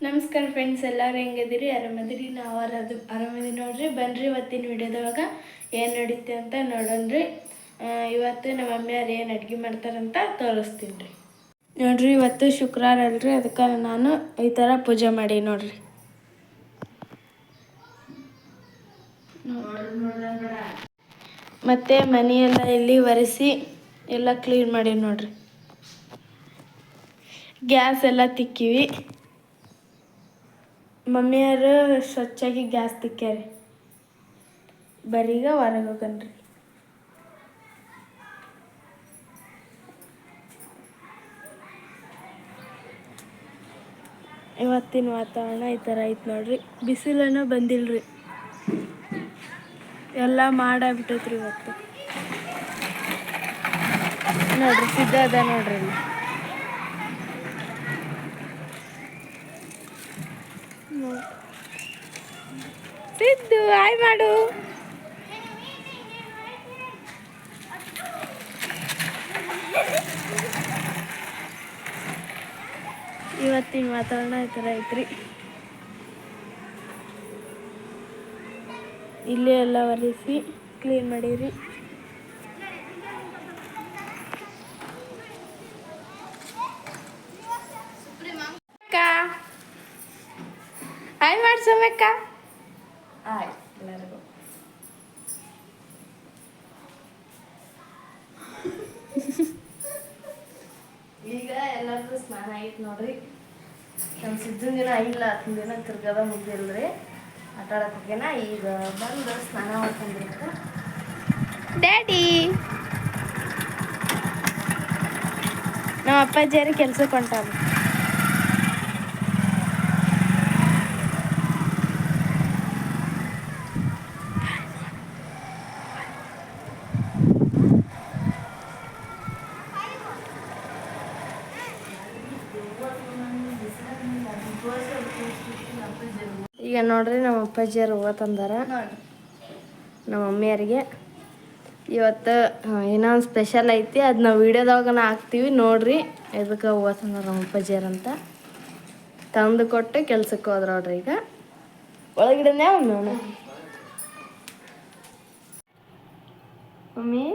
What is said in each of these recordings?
ನಮಸ್ಕಾರ ಫ್ರೆಂಡ್ಸ್, ಎಲ್ಲರೂ ಹೆಂಗದಿರಿ? ಆರಾಮದಿರಿ? ನಾವು ಆರಾಮದಿ ನೋಡ್ರಿ. ಬನ್ರಿ ಇವತ್ತಿನ ವಿಡಿಯೋದೊಳಗ ಏನು ನಡೀತೆ ಅಂತ ನೋಡೋಣ್ರಿ. ಇವತ್ತು ನಮ್ಮ ಮಮ್ಮಿಯವ್ರು ಏನು ಅಡುಗೆ ಮಾಡ್ತಾರಂತ ತೋರಿಸ್ತೀನಿ ರೀ. ನೋಡ್ರಿ, ಇವತ್ತು ಶುಕ್ರವಾರ ಅಲ್ರಿ, ಅದಕ್ಕೆ ನಾನು ಈ ಥರ ಪೂಜೆ ಮಾಡಿ ನೋಡ್ರಿ. ಮತ್ತು ಮನೆಯೆಲ್ಲ ಇಲ್ಲಿ ಒರೆಸಿ ಎಲ್ಲ ಕ್ಲೀನ್ ಮಾಡಿ ನೋಡ್ರಿ. ಗ್ಯಾಸ್ ಎಲ್ಲ ತಿಕ್ಕಿವಿ. ಮಮ್ಮಿಯವರು ಸ್ವಚ್ಛಾಗಿ ಗ್ಯಾಸ್ ತಿಕ್ಕ್ಯಾರಿ. ಬರೀಗ ಹೊರಗೆ ಹೋಗನ್ರಿ. ಇವತ್ತಿನ ವಾತಾವರಣ ಈ ಥರ ಐತೆ ನೋಡ್ರಿ. ಬಿಸಿಲನ್ನ ಬಂದಿಲ್ರಿ, ಎಲ್ಲ ಮಾಡಾಗ್ಬಿಟ್ಟೈತ್ರಿ ಇವತ್ತು. ನೋಡ್ರಿ, ಸಿದ್ಧ ಅದ ನೋಡ್ರಿ. ಸಿದ್ದು ಹಾಯ್ ಮಾಡು. ಇವತ್ತಿನ ವಾತಾವರಣ ಈ ಥರ ಐತ್ರಿ. ಇಲ್ಲೇ ಎಲ್ಲ ಒರೆಸಿ ಕ್ಲೀನ್ ಮಾಡೀರಿ. ಹಾಯ್ ಮಾಡ್ಸೋಮಕ್ಕ. ಹಾಯ್ ಎಲ್ಲರಿಗೂ. ಈಗ ಎಲ್ಲರಿಗೂ ಸ್ನಾನ ಆಯ್ತು ನೋಡ್ರಿ. ನಮ್ಮ ಸಿದ್ಧನ ದಿನ ಇಲ್ಲ, ಹತ್ತಿನ ದಿನ ತಿರ್ಗದ ಮುಗ್ದಿಲ್ರಿ. ಆಟ ಆಡೋಕ್ಕೇನ ಈಗ ಬಂದು ಸ್ನಾನ ಮಾಡ್ಕೊಂಡಿರ್ಬೇಕು. ಡ್ಯಾಡಿ, ನಮ್ಮ ಅಪ್ಪಾಜಿಯರು ಕೆಲ್ಸಕ್ಕೆ ಹೊಂಟಾರ. ಈಗ ನೋಡ್ರಿ, ನಮ್ಮ ಅಪ್ಪಾಜಿಯರು ಹೂವು ತಂದಾರ ನಮ್ಮ ಮಮ್ಮಿಯರಿಗೆ. ಇವತ್ತು ಇನ್ನೊಂದು ಸ್ಪೆಷಲ್ ಐತಿ, ಅದು ನಾವು ವೀಡಿಯೋದಾಗ ಹಾಕ್ತೀವಿ ನೋಡ್ರಿ. ಎದಕ್ಕೆ ಹೂವು ತಂದಾರ ನಮ್ಮ ಅಪ್ಪಾಜಿಯರು ಅಂತ ತಂದು ಕೊಟ್ಟು ಕೆಲ್ಸಕ್ಕೆ ಹೋದ್ರ ನೋಡ್ರಿ. ಈಗ ಒಳಗಿಡನೇ ನೋಡ ಮಮ್ಮಿ.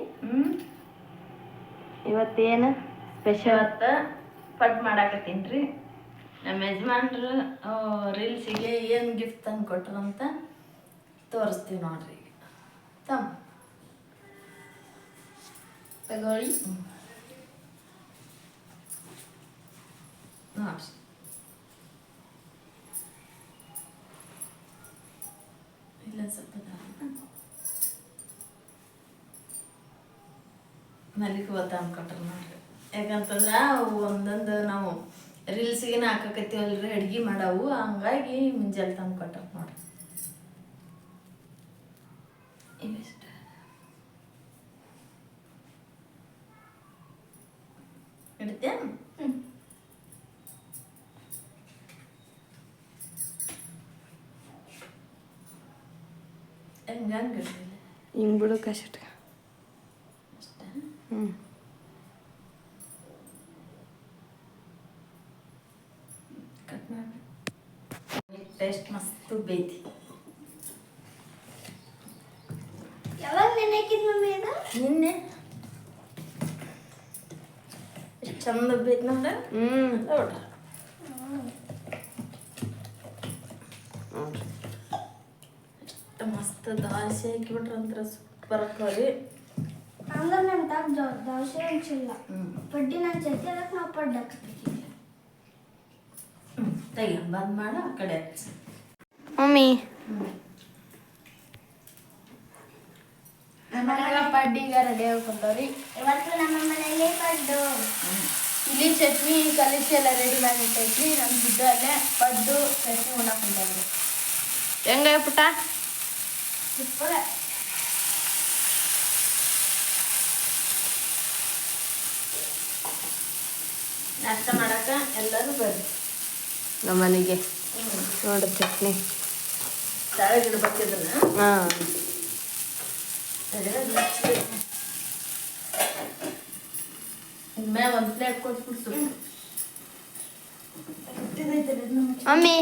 ಇವತ್ತೇನು ಸ್ಪೆಷಲ್? ಪಡ್ ಮಾಡಾಕತ್ತೀನಿ ರೀ. ನಮ್ಮ ಯಜಮಾನ್ರು ರೀಲ್ಸಿಗೆ ಏನು ಗಿಫ್ಟ್ ತಂದು ಕೊಟ್ರು ಅಂತ ತೋರಿಸ್ತೀವಿ ನೋಡ್ರಿ. ತಗೊಳ್ಳಿ ನೋಡಿ. ಇಲ್ಲ ಸ್ವಲ್ಪ ಮಲ್ಲಿಗೆ ಹೂವು ತಂದು ಕೊಟ್ರು ನೋಡ್ರಿ. ಯಾಕಂತಂದ್ರೆ ಅವು ಒಂದೊಂದು ನಾವು ರೀಲ್ಸಿಗೆ ಹಾಕಕತ್ತೀವಲ್ರಿ ಅಡ್ಗೆ ಮಾಡವು, ಹಂಗಾಗಿ ಮುಂಜಾನೆ ತಂದು ಕೊಟ್ಟ ನೋಡ್ರಿ. ಇವಿಷ್ಟ ಇಡ್ತೇ ಹೆಂಗೆ ಹಿಂಗೆ ಬಿಡು ಕಷ್ಟ. ಕಟ್ ಮಾಡಿ ಟೇಸ್ಟ್ ಮಸ್ತ್ ಬೇಯ್ತಿ. ಯಾವಾಗ ನೆನೆಕಿದ್ ಮಮ್ಮಿ? ಅದು ನಿನ್ನೆ ಎಷ್ಟು ಚಂದ ಬೇಯ್ತು ನೋಡ್ರಿ. ನೋಡ್ರಿ ಎಷ್ಟು ಮಸ್ತ್ ದಾಲ್ಸೆ ಹಾಕಿಬಿಟ್ರೆ ಅಂತರ ಸೂಪರ್ ಹಾಕೋರಿ. ಅಂದ್ರೆ ನನ್ನ ತಾಗ ದೋಸೆ ಹಂಚಿಲ್ಲ, ಪಡ್ಡಿನ ಹಂಚೈತಿ, ಅದಕ್ಕೆ ನಾವು ಪಡ್ಡು ಹಾಕ್ತೀವಿ. ತೆಗಿ ಬಂದ್ ಮಾಡು, ಆ ಕಡೆ ಹಚ್ಚ ಮಮ್ಮಿ. ಪಡ್ಡಿಗ ರೆಡಿ ಆಗ್ಕೊಂಡವ್ರಿ. ಇವತ್ತು ನಮ್ಮ ಮನೆಯಲ್ಲಿ ಪಡ್ಡು, ಇಲ್ಲಿ ಚಟ್ನಿ ಕಲಿಸಿ ಎಲ್ಲ ರೆಡಿ ಮಾಡಿಟ್ಟೈತ್ರಿ. ನಮ್ಮ ದುಡ್ಡು ಅಲ್ಲೇ ಪಡ್ಡು ಚಟ್ನಿ ಉಣ್ಣಾಕೊಂಡವ್ರಿ. ಹೆಂಗ ಪುಟ್ಟ? ಸೂಪರ್. ನಾಷ್ಟ ಮಾಡಕ ಎಲ್ಲರೂ ಬರ್ರಿ ನಮ್ಮ ಮನೆಗೆ. ನೋಡ್ರಿ ಚಟ್ನಿ ತಳಗಿಡ್ಬೇಕಿದ್ರನ್ನ. ಹಾಂ, ಮ್ಯಾಗ ಒಂದು ಪ್ಲೇಟ್ ಕೊಟ್ಬಿಡ್ತು. ಮಮ್ಮಿ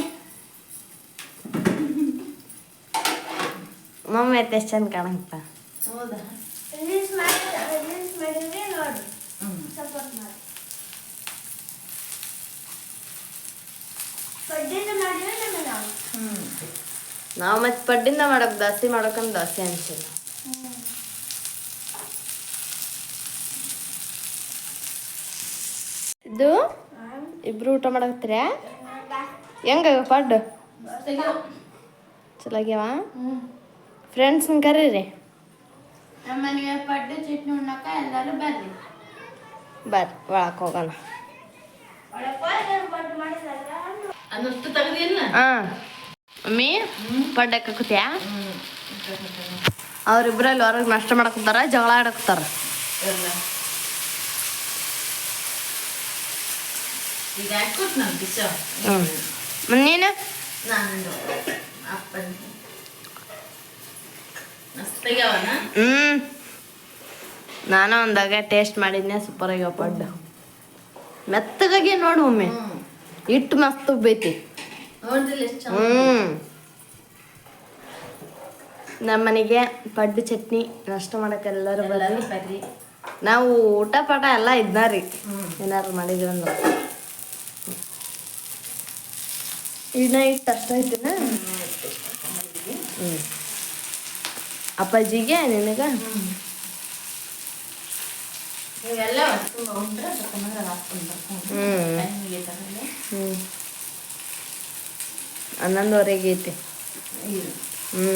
ಮಮ್ಮಿ ಐತೆ ಎಷ್ಟು ಚಂದ ಕಾಣಂತ. ಹೌದಾ? ಮಾಡಿದ್ರೆ ನೋಡಿ ಹ್ಮ್. ಸಪೋರ್ಟ್ ಮಾಡಿ. ಪಡ್ಡಿಂದ ಮಾಡಿದ್ರೆ ನಾವು ನಾವು ಮತ್ತೆ ಪಡ್ಡಿಂದ ಮಾಡೋಕೆ ದೋಸೆ ಮಾಡೋಕಂತ ದೋಸೆ ಅನ್ಸಿಲ್ಲ. ಇದು ಇಬ್ರು ಊಟ ಮಾಡಕತ್ತೀರ? ಹೆಂಗ ಪಡ್ಡು ಚಲೋ ಆಗ್ಯಾವ? ಫ್ರೆಂಡ್ಸ್ನ ಕರೀರಿ. ನಮ್ಮನೆಗೆ ಪಡ್ಡು ಚಟ್ನಿ ಉಣ್ಣಾಕ ಎಲ್ಲರೂ ಬರ್ರಿ. ಬರ್ರಿ ಒಳಕ್ಕೆ ಹೋಗೋಣ. ಅನ್ನಷ್ಟು ತೆಗ್ದಿಲ್ಲ? ಹಾಂ ಮಮ್ಮಿ ಪಡ್ಡು ಹಾಕತ್ತೀಯ? ಅವ್ರಿಬ್ರಲ್ಲಿ ಹೊರಗೆ ನಾಷ್ಟ ಮಾಡಕತ್ತಾರ, ಜಗಳ ಆಡಕತ್ತಾರ. ಈಗ ಹಾಕ್ಕೊಟ್ ನಾನು ಬಿಸ. ನೀನು ನಾನು ಅಪ್ಪನ ಮಸ್ತಾಗ್ಯಾವನ? ನಾನು ಒಂದಾಗ ಟೇಸ್ಟ್ ಮಾಡಿದ್ನೆ, ಸೂಪರ್ ಆಗ್ಯಾವ ಪಡ್ಡು. ಮೆತ್ತಗಾಗಿ ನೋಡು ಒಮ್ಮೆ, ಇಟ್ಟು ಮಸ್ತ್ ಬೈತಿ. ನೋಡಿದ್ರಿಲ್ಲ ಎಷ್ಟು ಚಂದ. ನಮ್ಮನೆಗೆ ಪಡ್ಡು ಚಟ್ನಿ ನಾಷ್ಟ ಮಾಡಕ್ಕೆ ಎಲ್ಲರೂ ಬರ್ರಿ. ಬರ್ರಿ. ನಾವು ಊಟ ಪಾಠ ಎಲ್ಲ ಇದ್ನಾರಿ ಏನಾರು ಮಾಡಿದ್ವಿ ಅಂದ್ರೆ. ಇನ್ನ ಇಟ್ಟು ಅಷ್ಟ ಐತಿನ. ಅಪ್ಪಾಜಿಗೆ ನಿನಗ ಇವೆಲ್ಲ ವಸ್ತು ಉಂಡ್ರೆ ಬೇಕಂದ್ರೆ ಹಾಕ್ಕೊಂಡು ಟೈಮಿಗೆ ತರಲ್ಲ. 11:30 ಐತಿ. ಇದು ಹ್ಞೂ